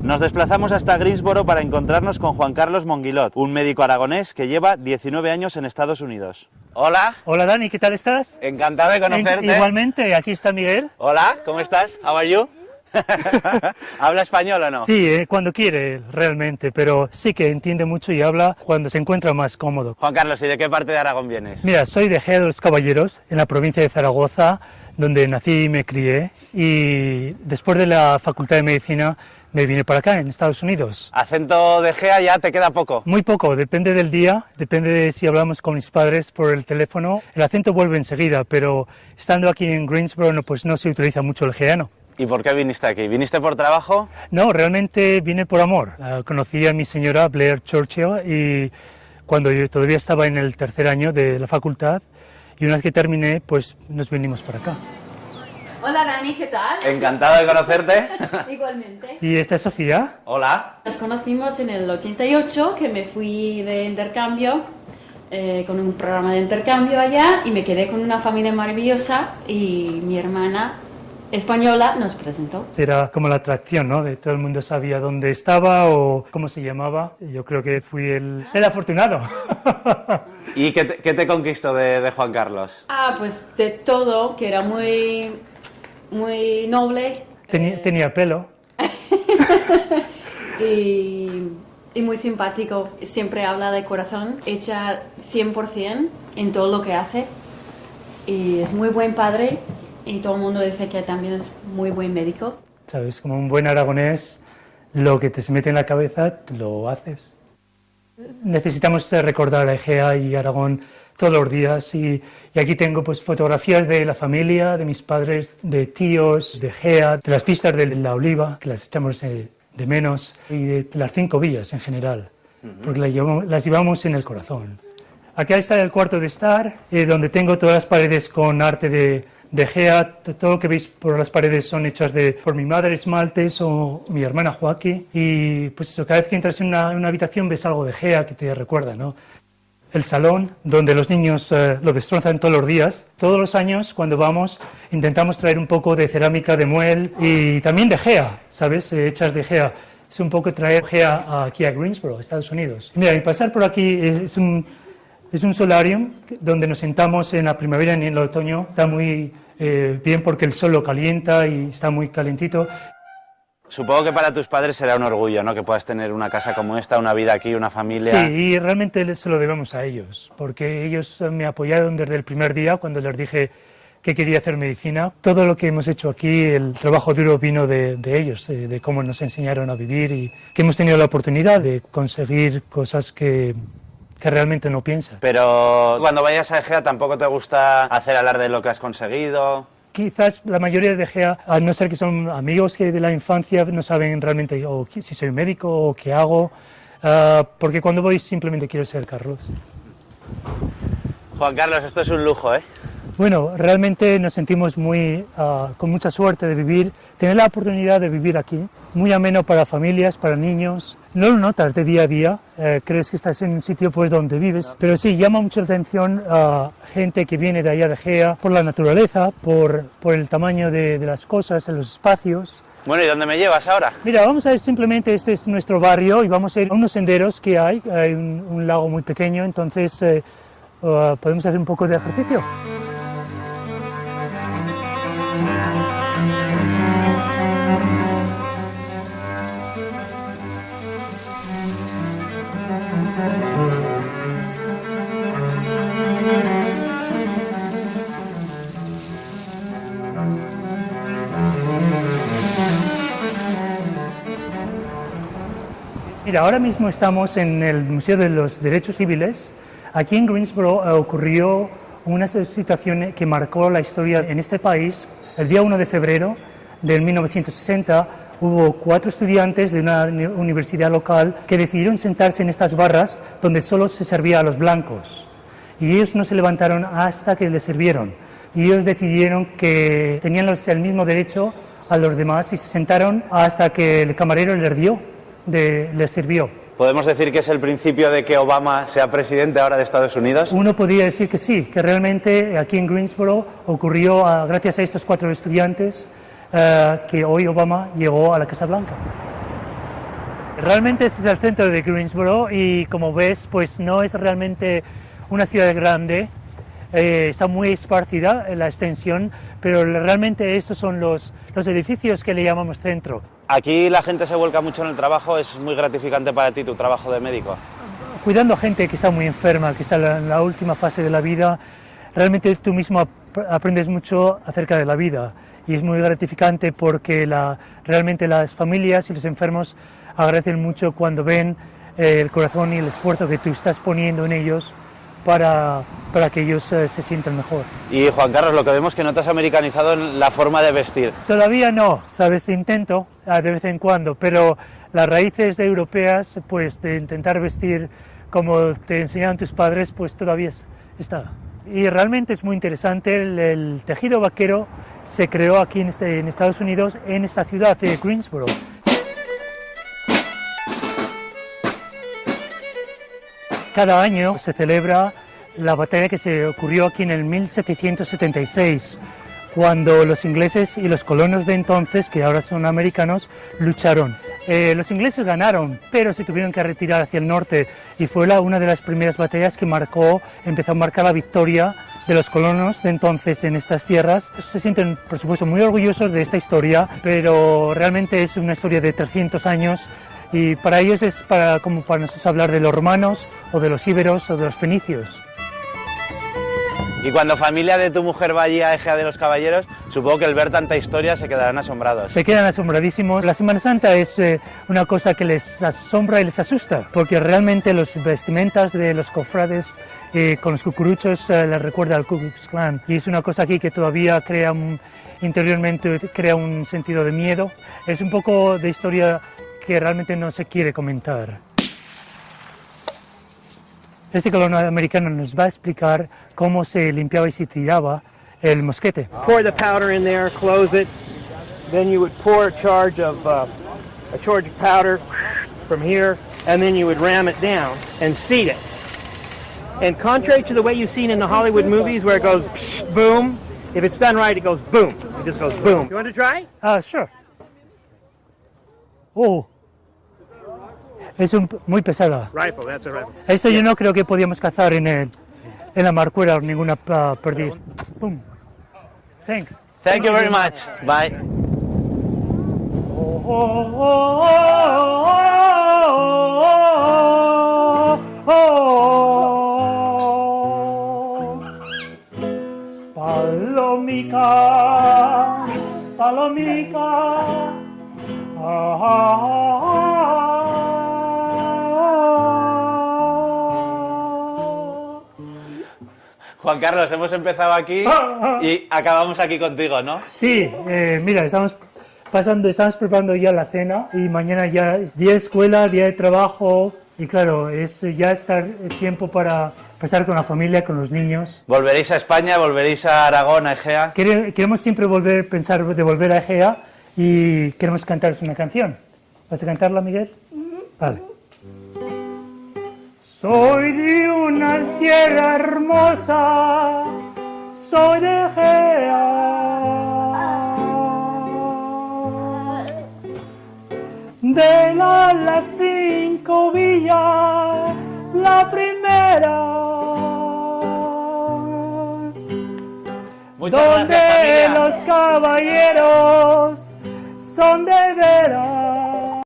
Nos desplazamos hasta Greensboro para encontrarnos con Juan Carlos Monguilot, un médico aragonés que lleva 19 años en Estados Unidos. Hola. Hola Dani, ¿qué tal estás? Encantado de conocerte. Igualmente, aquí está Miguel. Hola, ¿cómo estás? How are you? ¿Habla español o no? Sí, cuando quiere, realmente, pero sí que entiende mucho y habla cuando se encuentra más cómodo. Juan Carlos, ¿y de qué parte de Aragón vienes? Mira, soy de Gea de los Caballeros, en la provincia de Zaragoza, donde nací y me crié, y después de la Facultad de Medicina me vine para acá, en Estados Unidos. ¿Acento de Gea ya te queda poco? Muy poco, depende del día, depende de si hablamos con mis padres por el teléfono. El acento vuelve enseguida, pero estando aquí en Greensboro, pues no se utiliza mucho el geano. ¿Y por qué viniste aquí? ¿Viniste por trabajo? No, realmente vine por amor. Conocí a mi señora Blair Churchill y cuando yo todavía estaba en el tercer año de la facultad, y una vez que terminé, pues nos vinimos para acá. Hola Dani, ¿qué tal? Encantado de conocerte. Igualmente. ¿Y esta es Sofía? Hola. Nos conocimos en el 88, que me fui de intercambio, con un programa de intercambio allá, y me quedé con una familia maravillosa, y mi hermana española nos presentó. Era como la atracción, ¿no? De todo el mundo sabía dónde estaba o cómo se llamaba. Yo creo que fui el afortunado. ¿Y qué te conquistó de Juan Carlos? Pues de todo, que era muy noble. Tenía pelo. y muy simpático. Siempre habla de corazón, echa 100% en todo lo que hace. Y es muy buen padre. Y todo el mundo dice que también es muy buen médico. Sabes, como un buen aragonés, lo que te se mete en la cabeza, lo haces. Necesitamos recordar a Egea y Aragón todos los días y aquí tengo pues fotografías de la familia, de mis padres, de tíos, de Egea, de las fiestas de la Oliva, que las echamos de menos, y de las 5 villas en general, porque las llevamos en el corazón. Aquí está el cuarto de estar, donde tengo todas las paredes con arte de Egea. Todo lo que veis por las paredes son hechas por mi madre, esmaltes, o mi hermana Joaquín. Y pues eso, cada vez que entras en una habitación ves algo de Egea que te recuerda, ¿no? El salón, donde los niños lo destrozan todos los días. Todos los años, cuando vamos, intentamos traer un poco de cerámica de Muel y también de Egea, ¿sabes? Hechas de Egea. Es un poco traer Egea aquí a Greensboro, Estados Unidos. Mira, y pasar por aquí es un solarium donde nos sentamos en la primavera y en el otoño. Está muy bien porque el sol lo calienta y está muy calentito. Supongo que para tus padres será un orgullo, ¿no? Que puedas tener una casa como esta, una vida aquí, una familia. Sí, y realmente se lo debemos a ellos, porque ellos me apoyaron desde el primer día cuando les dije que quería hacer medicina. Todo lo que hemos hecho aquí, el trabajo duro vino de ellos, de cómo nos enseñaron a vivir y que hemos tenido la oportunidad de conseguir cosas que realmente no piensas. Pero cuando vayas a Egea tampoco te gusta hacer alarde de lo que has conseguido. Quizás la mayoría de Egea, a no ser que son amigos que de la infancia, no saben realmente si soy médico o qué hago, porque cuando voy simplemente quiero ser Carlos. Juan Carlos, esto es un lujo, ¿eh? Bueno, realmente nos sentimos con mucha suerte de tener la oportunidad de vivir aquí, muy ameno para familias, para niños. No lo notas de día a día, crees que estás en un sitio pues donde vives, pero sí llama mucho la atención a gente que viene de allá de Egea por la naturaleza, por el tamaño de las cosas, en los espacios. Bueno, ¿y dónde me llevas ahora? Mira, vamos a ir simplemente, este es nuestro barrio y vamos a ir a unos senderos que hay un lago muy pequeño, entonces podemos hacer un poco de ejercicio. Mira, ahora mismo estamos en el Museo de los Derechos Civiles. Aquí en Greensboro ocurrió una situación que marcó la historia en este país. El día 1 de febrero de 1960 hubo 4 estudiantes de una universidad local que decidieron sentarse en estas barras donde solo se servía a los blancos. Y ellos no se levantaron hasta que les sirvieron. Y ellos decidieron que tenían el mismo derecho a los demás y se sentaron hasta que el camarero les sirvió. ¿Podemos decir que es el principio de que Obama sea presidente ahora de Estados Unidos? Uno podría decir que sí, que realmente aquí en Greensboro ocurrió gracias a estos 4 estudiantes que hoy Obama llegó a la Casa Blanca. Realmente este es el centro de Greensboro y como ves, pues no es realmente una ciudad grande, está muy esparcida en la extensión, pero realmente estos son los edificios que le llamamos centro. Aquí la gente se vuelca mucho en el trabajo, es muy gratificante para ti tu trabajo de médico. Cuidando a gente que está muy enferma, que está en la última fase de la vida, realmente tú mismo aprendes mucho acerca de la vida y es muy gratificante porque realmente las familias y los enfermos agradecen mucho cuando ven el corazón y el esfuerzo que tú estás poniendo en ellos para que ellos se sientan mejor. Y Juan Carlos, lo que vemos es que no te has americanizado en la forma de vestir. Todavía no, sabes, intento de vez en cuando, pero las raíces europeas, pues de intentar vestir como te enseñaron tus padres, pues todavía está. Y realmente es muy interesante, el tejido vaquero se creó aquí en Estados Unidos, en esta ciudad de Greensboro. Cada año se celebra la batalla que se ocurrió aquí en el 1776, cuando los ingleses y los colonos de entonces, que ahora son americanos, lucharon. Los ingleses ganaron, pero se tuvieron que retirar hacia el norte y fue una de las primeras batallas que empezó a marcar la victoria de los colonos de entonces en estas tierras. Se sienten, por supuesto, muy orgullosos de esta historia, pero realmente es una historia de 300 años y para ellos es como para nosotros hablar de los romanos o de los íberos o de los fenicios. Y cuando familia de tu mujer va allí a Ejea de los Caballeros, supongo que al ver tanta historia se quedarán asombrados. Se quedan asombradísimos. La Semana Santa es una cosa que les asombra y les asusta, porque realmente los vestimentas de los cofrades con los cucuruchos les recuerda al Ku Klux Klan. Y es una cosa aquí que todavía interiormente crea un sentido de miedo. Es un poco de historia que realmente no se quiere comentar. Este colono americano nos va a explicar cómo se limpiaba y se tiraba el mosquete. Pour the powder in there, close it. Then you would pour a charge of powder from here, and then you would ram it down and seat it. And contrary to the way you've seen in the Hollywood movies where it goes psh, boom, if it's done right, it goes boom. It just goes boom. You want to try? Sure. Oh. Es muy pesada. Rifle, that's a rifle. Esto yo no creo que podíamos cazar en la marcuera ninguna perdiz. Boom. Thanks. Thank you very much. Bye. Palomica, palomica. Juan Carlos, hemos empezado aquí y acabamos aquí contigo, ¿no? Sí, mira, estamos preparando ya la cena y mañana ya es día de escuela, día de trabajo y claro, ya está tiempo para pasar con la familia, con los niños. ¿Volveréis a España? ¿Volveréis a Aragón, a Ejea? Queremos siempre pensar de volver a Ejea y queremos cantaros una canción. ¿Vas a cantarla, Miguel? Vale. Soy de una tierra hermosa, soy de Ejea. De las 5 villas, la primera. Muchas donde gracias, familia. los caballeros son de veras.